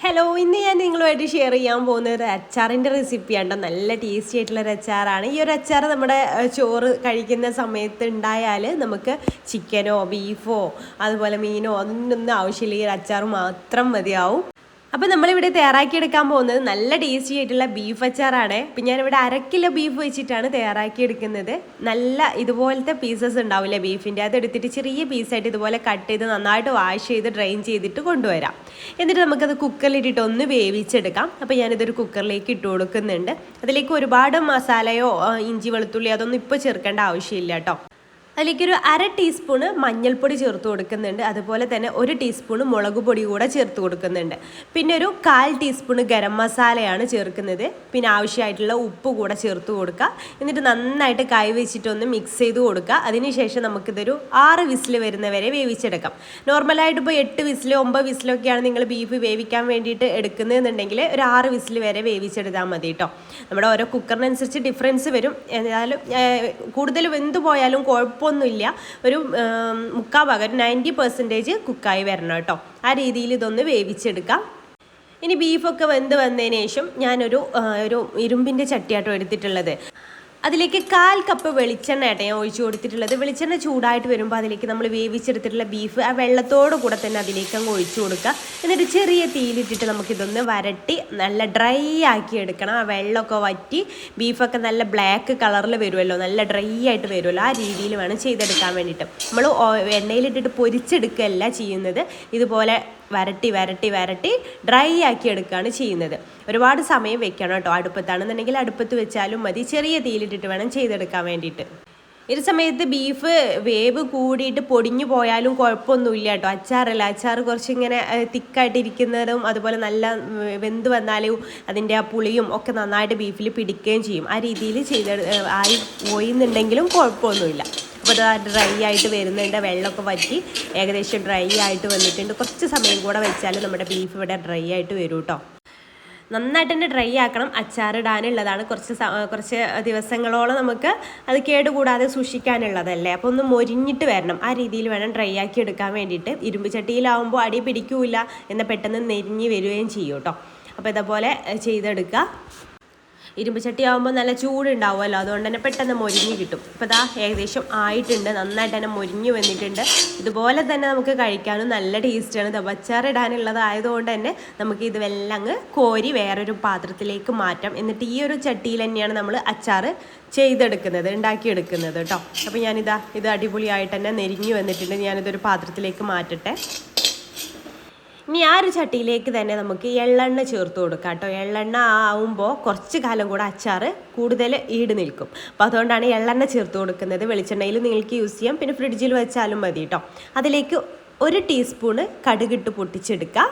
Hello, ഇന്ന് ഞാൻ നിങ്ങളുമായിട്ട് ഷെയർ ചെയ്യാൻ പോകുന്ന ഒരു അച്ചാറിൻ്റെ റെസിപ്പിയാണ്. നല്ല ടേസ്റ്റി ആയിട്ടുള്ളൊരു അച്ചാറാണ്. ഈ ഒരു അച്ചാർ നമ്മുടെ ചോറ് കഴിക്കുന്ന സമയത്ത് ഉണ്ടായാൽ നമുക്ക് ചിക്കനോ ബീഫോ അതുപോലെ മീനോ ഒന്നും ആവശ്യമില്ല, ഈ ഒരു അച്ചാർ മാത്രം മതിയാവും. അപ്പോൾ നമ്മളിവിടെ തയ്യാറാക്കിയെടുക്കാൻ പോകുന്നത് നല്ല ടേസ്റ്റി ആയിട്ടുള്ള ബീഫ് അച്ചാറാണ്. അപ്പം ഞാനിവിടെ 1/2 കിലോ ബീഫ് വെച്ചിട്ടാണ് തയ്യാറാക്കിയെടുക്കുന്നത്. നല്ല ഇതുപോലത്തെ പീസസ് ഉണ്ടാവില്ലേ ബീഫിൻ്റെ, അതെടുത്തിട്ട് ചെറിയ പീസായിട്ട് ഇതുപോലെ കട്ട് ചെയ്ത് നന്നായിട്ട് വാഷ് ചെയ്ത് ഡ്രെയിൻ ചെയ്തിട്ട് കൊണ്ടുവരാം. എന്നിട്ട് നമുക്കത് കുക്കറിലിട്ടിട്ട് ഒന്ന് വേവിച്ചെടുക്കാം. അപ്പോൾ ഞാനിതൊരു കുക്കറിലേക്ക് ഇട്ട് കൊടുക്കുന്നുണ്ട്. അതിലേക്ക് ഒരുപാട് മസാലയോ ഇഞ്ചി വെളുത്തുള്ളി അതൊന്നും ഇപ്പോൾ ചേർക്കേണ്ട ആവശ്യമില്ല കേട്ടോ. അതിലേക്കൊരു 1/2 ടീസ്പൂണ് മഞ്ഞൾപ്പൊടി ചേർത്ത് കൊടുക്കുന്നുണ്ട്. അതുപോലെ തന്നെ 1 ടീസ്പൂണ് മുളക് പൊടി കൂടെ ചേർത്ത് കൊടുക്കുന്നുണ്ട്. പിന്നെ ഒരു 1/4 ടീസ്പൂണ് ഗരം മസാലയാണ് ചേർക്കുന്നത്. പിന്നെ ആവശ്യമായിട്ടുള്ള ഉപ്പ് കൂടെ ചേർത്ത് കൊടുക്കുക. എന്നിട്ട് നന്നായിട്ട് കൈ വെച്ചിട്ടൊന്ന് മിക്സ് ചെയ്ത് കൊടുക്കുക. അതിനുശേഷം നമുക്കിതൊരു 6 വിസിൽ വരുന്നവരെ വേവിച്ചെടുക്കാം. നോർമലായിട്ട് ഇപ്പോൾ 8 വിസിലോ 9 വിസിലൊക്കെയാണ് നിങ്ങൾ ബീഫ് വേവിക്കാൻ വേണ്ടിയിട്ട് എടുക്കുന്നതെന്നുണ്ടെങ്കിൽ ഒരു 6 വിസിൽ വരെ വേവിച്ചെടുത്താൽ മതി കേട്ടോ. നമ്മുടെ ഓരോ കുക്കറിനനുസരിച്ച് ഡിഫറൻസ് വരും. എന്നാലും കൂടുതൽ വെന്ത് പോയാലും കുഴപ്പമൊന്നുമില്ല. ഒരു 90% കുക്കായി വരണം കേട്ടോ. ആ രീതിയിൽ ഇതൊന്ന് വേവിച്ചെടുക്കാം. ഇനി ബീഫൊക്കെ വെന്ത് വന്നതിന് ശേഷം ഞാനൊരു ഇരുമ്പിൻ്റെ ചട്ടിയാട്ടോ എടുത്തിട്ടുള്ളത്. അതിലേക്ക് 1/4 കപ്പ് വെളിച്ചെണ്ണ ആട്ടെ ഞാൻ ഒഴിച്ചു കൊടുത്തിട്ടുള്ളത്. വെളിച്ചെണ്ണ ചൂടായിട്ട് വരുമ്പോൾ അതിലേക്ക് നമ്മൾ വേവിച്ചെടുത്തിട്ടുള്ള ബീഫ് ആ വെള്ളത്തോട് കൂടെ തന്നെ അതിലേക്ക് അങ്ങ് ഒഴിച്ചു കൊടുക്കുക. എന്നിട്ട് ചെറിയ തീയിലിട്ടിട്ട് നമുക്കിതൊന്ന് വരട്ടി നല്ല ഡ്രൈ ആക്കി എടുക്കണം. ആ വെള്ളമൊക്കെ വറ്റി ബീഫൊക്കെ നല്ല ബ്ലാക്ക് കളറിൽ വരുമല്ലോ, നല്ല ഡ്രൈ ആയിട്ട് വരുമല്ലോ, ആ രീതിയിൽ വേണം ചെയ്തെടുക്കാൻ വേണ്ടിയിട്ട്. നമ്മൾ എണ്ണയിലിട്ടിട്ട് പൊരിച്ചെടുക്കുകയല്ല ചെയ്യുന്നത്, ഇതുപോലെ വരട്ടി വരട്ടി വരട്ടി ഡ്രൈ ആക്കി എടുക്കുകയാണ് ചെയ്യുന്നത്. ഒരുപാട് സമയം വെക്കണം കേട്ടോ. അടുപ്പത്താണെന്നുണ്ടെങ്കിൽ അടുപ്പത്ത് വെച്ചാലും മതി. ചെറിയ തീയിലിട്ടിട്ട് വേണം ചെയ്തെടുക്കാൻ വേണ്ടിയിട്ട്. ഈ സമയത്ത് ബീഫ് വേവ് കൂടിയിട്ട് പൊടിഞ്ഞു പോയാലും കുഴപ്പമൊന്നുമില്ല കേട്ടോ. അച്ചാറല്ല, അച്ചാർ കുറച്ചിങ്ങനെ തിക്കായിട്ടിരിക്കുന്നതും അതുപോലെ നല്ല വെന്ത് വന്നാലും അതിൻ്റെ ആ പുളിയും ഒക്കെ നന്നായിട്ട് ബീഫിൽ പിടിക്കുകയും ചെയ്യും. ആ രീതിയിൽ ആയി പോയിന്നുണ്ടെങ്കിലും കുഴപ്പമൊന്നുമില്ല. അപ്പോൾ അത് ഡ്രൈ ആയിട്ട് വരുന്നുണ്ട്. വെള്ളമൊക്കെ വറ്റി ഏകദേശം ഡ്രൈ ആയിട്ട് വന്നിട്ടുണ്ട്. കുറച്ച് സമയം കൂടെ വെച്ചാൽ നമ്മുടെ ബീഫ് ഇവിടെ ഡ്രൈ ആയിട്ട് വരും കേട്ടോ. നന്നായിട്ട് തന്നെ ഡ്രൈ ആക്കണം. അച്ചാറിടാനുള്ളതാണ്. കുറച്ച് ദിവസങ്ങളോളം നമുക്ക് അത് കേടുകൂടാതെ സൂക്ഷിക്കാനുള്ളതല്ലേ. അപ്പോൾ ഒന്ന് മൊരിഞ്ഞിട്ട് വരണം. ആ രീതിയിൽ വേണം ഡ്രൈ ആക്കി എടുക്കാൻ വേണ്ടിയിട്ട്. ഇരുമ്പ് ചട്ടിയിലാവുമ്പോൾ അടി പിടിക്കൂല, എന്നാൽ പെട്ടെന്ന് നെരിഞ്ഞ് വരികയും ചെയ്യും കേട്ടോ. അപ്പോൾ ഇതുപോലെ ചെയ്തെടുക്കുക. ഇരുമ്പ് ചട്ടി ആകുമ്പോൾ നല്ല ചൂടുണ്ടാവുമല്ലോ, അതുകൊണ്ട് തന്നെ പെട്ടെന്ന് മൊരിഞ്ഞ് കിട്ടും. അപ്പോൾ ഇതാ ഏകദേശം ആയിട്ടുണ്ട്, നന്നായിട്ട് തന്നെ മൊരിഞ്ഞ് വന്നിട്ടുണ്ട്. ഇതുപോലെ തന്നെ നമുക്ക് കഴിക്കാനും നല്ല ടേസ്റ്റാണ്. അച്ചാർ ഇടാനുള്ളതായതുകൊണ്ട് തന്നെ നമുക്ക് ഇതെല്ലാം അങ്ങ് കോരി വേറൊരു പാത്രത്തിലേക്ക് മാറ്റാം. എന്നിട്ട് ഈ ഒരു ചട്ടിയിൽ തന്നെയാണ് നമ്മൾ അച്ചാർ ചെയ്തെടുക്കുന്നത്, ഉണ്ടാക്കിയെടുക്കുന്നത് കേട്ടോ. അപ്പോൾ ഇത് അടിപൊളിയായിട്ട് തന്നെ നെരിഞ്ഞ് വന്നിട്ടുണ്ട്. ഞാനിതൊരു പാത്രത്തിലേക്ക് മാറ്റട്ടെ. ഇനി ആ ഒരു ചട്ടിയിലേക്ക് തന്നെ നമുക്ക് എള്ളെണ്ണ ചേർത്ത് കൊടുക്കാം കേട്ടോ. എള്ളെണ്ണ ആവുമ്പോൾ കുറച്ച് കാലം കൂടെ അച്ചാർ കൂടുതൽ ഈട് നിൽക്കും. അപ്പോൾ അതുകൊണ്ടാണ് എള്ളെണ്ണ ചേർത്ത് കൊടുക്കുന്നത്. വെളിച്ചെണ്ണയിൽ നിങ്ങൾക്ക് യൂസ് ചെയ്യാം, പിന്നെ ഫ്രിഡ്ജിൽ വെച്ചാലും മതി കേട്ടോ. അതിലേക്ക് 1 ടീസ്പൂണ് കടുകിട്ട് പൊട്ടിച്ചെടുക്കുക.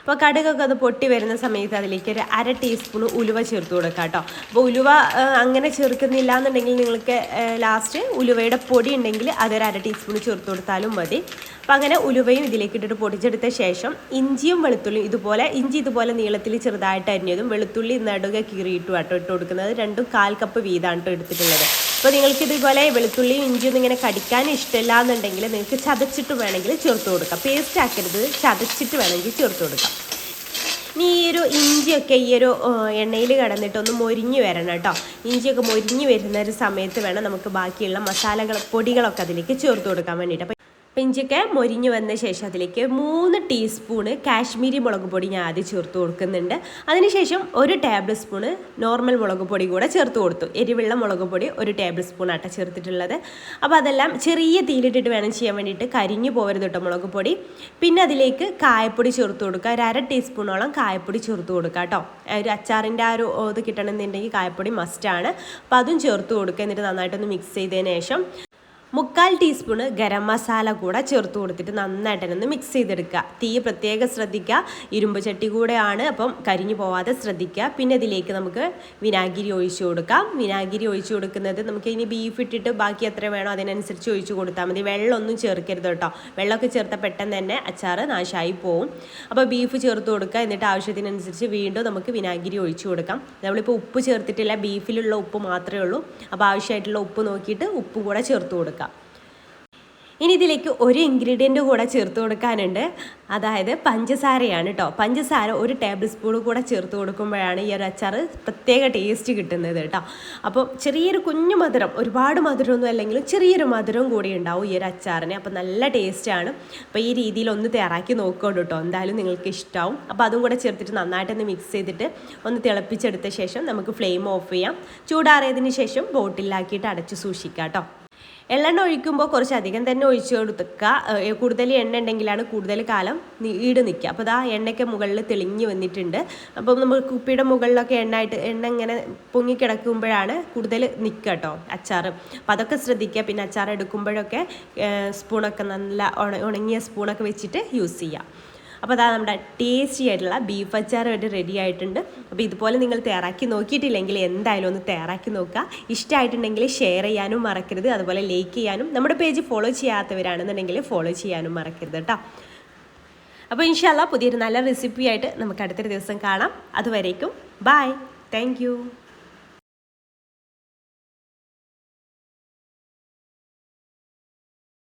അപ്പോൾ കടുകൊക്കെ അത് പൊട്ടി വരുന്ന സമയത്ത് അതിലേക്ക് ഒരു 1/2 ടീസ്പൂൺ ഉലുവ ചേർത്ത് കൊടുക്കുക കേട്ടോ. അപ്പോൾ ഉലുവ അങ്ങനെ ചേർക്കുന്നില്ല എന്നുണ്ടെങ്കിൽ നിങ്ങൾക്ക് ലാസ്റ്റ് ഉലുവയുടെ പൊടി ഉണ്ടെങ്കിൽ അതൊരു 1/2 ടീസ്പൂൺ ചേർത്ത് കൊടുത്താലും മതി. അപ്പോൾ അങ്ങനെ ഉലുവയും ഇതിലേക്ക് ഇട്ടിട്ട് പൊടിച്ചെടുത്ത ശേഷം ഇഞ്ചിയും വെളുത്തുള്ളിയും ഇഞ്ചി ഇതുപോലെ നീളത്തിൽ ചെറുതായിട്ട് അരിഞ്ഞതും വെളുത്തുള്ളി നടുക കീറിയിട്ടു കേട്ടോ ഇട്ട് കൊടുക്കുന്നത്. രണ്ടും 1/4 കപ്പ് വീതമാണ് കേട്ടോ എടുത്തിട്ടുള്ളത്. അപ്പോൾ നിങ്ങൾക്ക് ഇതുപോലെ വെളുത്തുള്ളിയും ഇഞ്ചിയൊന്നും ഇങ്ങനെ കടിക്കാൻ ഇഷ്ടമില്ല എന്നുണ്ടെങ്കിൽ നിങ്ങൾക്ക് ചതച്ചിട്ട് വേണമെങ്കിൽ ചേർത്ത് കൊടുക്കാം. പേസ്റ്റ് ആക്കരുത്, ചതച്ചിട്ട് വേണമെങ്കിൽ ചേർത്ത് കൊടുക്കാം. ഇനി ഈ ഒരു ഇഞ്ചിയൊക്കെ ഈ ഒരു എണ്ണയിൽ കിടന്നിട്ടൊന്ന് മൊരിഞ്ഞ് വരണം കേട്ടോ. ഇഞ്ചിയൊക്കെ മൊരിഞ്ഞ് വരുന്ന ഒരു സമയത്ത് വേണം നമുക്ക് ബാക്കിയുള്ള പൊടികളൊക്കെ അതിലേക്ക് ചേർത്ത് കൊടുക്കാൻ വേണ്ടിയിട്ട്. ഇഞ്ചിയൊക്കെ മൊരിഞ്ഞ് വന്ന ശേഷം അതിലേക്ക് 3 ടീസ്പൂണ് കാശ്മീരി മുളക് പൊടി ഞാൻ ആദ്യം ചേർത്ത് കൊടുക്കുന്നുണ്ട്. അതിനുശേഷം 1 ടേബിൾ സ്പൂണ് നോർമൽ മുളക് പൊടി കൂടെ ചേർത്ത് കൊടുത്തു. എരിവുള്ള മുളക് പൊടി 1 ടേബിൾ സ്പൂൺ ആട്ട ചേർത്തിട്ടുള്ളത്. അപ്പോൾ അതെല്ലാം ചെറിയ തീയിലിട്ടിട്ട് വേണം ചെയ്യാൻ വേണ്ടിയിട്ട്, കരിഞ്ഞു പോകരുത് കേട്ടോ മുളക് പൊടി. പിന്നെ അതിലേക്ക് കായപ്പൊടി ചേർത്ത് കൊടുക്കുക. ഒരു 1/2 ടീസ്പൂണോളം കായപ്പൊടി ചേർത്ത് കൊടുക്കുക കേട്ടോ. ഒരു അച്ചാറിൻ്റെ ആ ഒരു ഇത് കിട്ടണമെന്നുണ്ടെങ്കിൽ കായപ്പൊടി മസ്റ്റാണ്. അപ്പോൾ അതും ചേർത്ത് കൊടുക്കുക. എന്നിട്ട് നന്നായിട്ടൊന്ന് മിക്സ് ചെയ്തതിന് ശേഷം 1/4 ടീസ്പൂണ് ഗരം മസാല കൂടെ ചേർത്ത് കൊടുത്തിട്ട് നന്നായിട്ട് തന്നെ ഒന്ന് മിക്സ് ചെയ്തെടുക്കുക. തീ പ്രത്യേകം ശ്രദ്ധിക്കുക, ഇരുമ്പ് ചട്ടി കൂടെയാണ്, അപ്പം കരിഞ്ഞു പോവാതെ ശ്രദ്ധിക്കുക. പിന്നെ ഇതിലേക്ക് നമുക്ക് വിനാഗിരി ഒഴിച്ചു കൊടുക്കാം. വിനാഗിരി ഒഴിച്ചു കൊടുക്കുന്നത് നമുക്ക് ഇനി ബീഫ് ഇട്ടിട്ട് ബാക്കി എത്ര വേണോ അതിനനുസരിച്ച് ഒഴിച്ചു കൊടുത്താൽ മതി. വെള്ളമൊന്നും ചേർക്കരുത് കേട്ടോ. വെള്ളമൊക്കെ ചേർത്താൽ പെട്ടെന്ന് തന്നെ അച്ചാർ നാശമായി പോവും. അപ്പോൾ ബീഫ് ചേർത്ത് കൊടുക്കുക. എന്നിട്ട് ആവശ്യത്തിനനുസരിച്ച് വീണ്ടും നമുക്ക് വിനാഗിരി ഒഴിച്ചു കൊടുക്കാം. നമ്മളിപ്പോൾ ഉപ്പ് ചേർത്തിട്ടില്ല, ബീഫിലുള്ള ഉപ്പ് മാത്രമേ ഉള്ളൂ. അപ്പോൾ ആവശ്യമായിട്ടുള്ള ഉപ്പ് നോക്കിയിട്ട് ഉപ്പ് കൂടെ ചേർത്ത് കൊടുക്കാം. ഇനി ഇതിലേക്ക് ഒരു ഇൻഗ്രീഡിയൻറ്റ് കൂടെ ചേർത്ത് കൊടുക്കാനുണ്ട്, അതായത് പഞ്ചസാരയാണ് കേട്ടോ. പഞ്ചസാര 1 ടേബിൾ സ്പൂൺ കൂടെ ചേർത്ത് കൊടുക്കുമ്പോഴാണ് ഈ ഒരു അച്ചാർ പ്രത്യേക ടേസ്റ്റ് കിട്ടുന്നത് കേട്ടോ. അപ്പോൾ ചെറിയൊരു കുഞ്ഞു മധുരം, ഒരുപാട് മധുരമൊന്നും അല്ലെങ്കിലും ചെറിയൊരു മധുരവും കൂടി ഉണ്ടാവും ഈ ഒരു അച്ചാറിന്. അപ്പോൾ നല്ല ടേസ്റ്റാണ്. അപ്പോൾ ഈ രീതിയിൽ ഒന്ന് തയ്യാറാക്കി നോക്കുന്നുണ്ട് കേട്ടോ, എന്തായാലും നിങ്ങൾക്ക് ഇഷ്ടമാവും. അപ്പോൾ അതും കൂടെ ചേർത്തിട്ട് നന്നായിട്ടൊന്ന് മിക്സ് ചെയ്തിട്ട് ഒന്ന് തിളപ്പിച്ചെടുത്ത ശേഷം നമുക്ക് ഫ്ലെയിം ഓഫ് ചെയ്യാം. ചൂടാറിയതിന് ശേഷം ബോട്ടിലാക്കിയിട്ട് അടച്ച് സൂക്ഷിക്കാം കേട്ടോ. എള്ളെണ്ണ ഒഴിക്കുമ്പോൾ കുറച്ചധികം തന്നെ ഒഴിച്ചു കൊടുക്കുക. കൂടുതൽ എണ്ണ ഉണ്ടെങ്കിലാണ് കൂടുതൽ കാലം ഈട് നിൽക്കുക. അപ്പോൾ ആ എണ്ണയ്ക്ക് മുകളിൽ തെളിഞ്ഞ് വന്നിട്ടുണ്ട്. അപ്പം നമ്മൾ കുപ്പിയുടെ മുകളിലൊക്കെ എണ്ണ ഇങ്ങനെ പൊങ്ങിക്കിടക്കുമ്പോഴാണ് കൂടുതൽ നിൽക്കുക കേട്ടോ അച്ചാർ. അപ്പോൾ അതൊക്കെ ശ്രദ്ധിക്കുക. പിന്നെ അച്ചാർ എടുക്കുമ്പോഴൊക്കെ സ്പൂണൊക്കെ നല്ല ഉണങ്ങിയ സ്പൂണൊക്കെ വെച്ചിട്ട് യൂസ് ചെയ്യുക. അപ്പോൾ അതാ നമ്മുടെ ടേസ്റ്റി ആയിട്ടുള്ള ബീഫ് അച്ചാർ ഇവിടെ റെഡി ആയിട്ടുണ്ട്. അപ്പോൾ ഇതുപോലെ നിങ്ങൾ തയ്യാറാക്കി നോക്കിയിട്ടില്ലെങ്കിൽ എന്തായാലും ഒന്ന് തയ്യാറാക്കി നോക്കുക. ഇഷ്ടമായിട്ടുണ്ടെങ്കിൽ ഷെയർ ചെയ്യാനും മറക്കരുത്, അതുപോലെ ലൈക്ക് ചെയ്യാനും, നമ്മുടെ പേജ് ഫോളോ ചെയ്യാത്തവരാണെന്നുണ്ടെങ്കിൽ ഫോളോ ചെയ്യാനും മറക്കരുത് കേട്ടോ. അപ്പോൾ ഇൻഷാ അല്ലാഹ് പുതിയൊരു നല്ല റെസിപ്പി ആയിട്ട് നമുക്ക് അടുത്തൊരു ദിവസം കാണാം. അതുവരേക്കും ബൈ, താങ്ക് യു.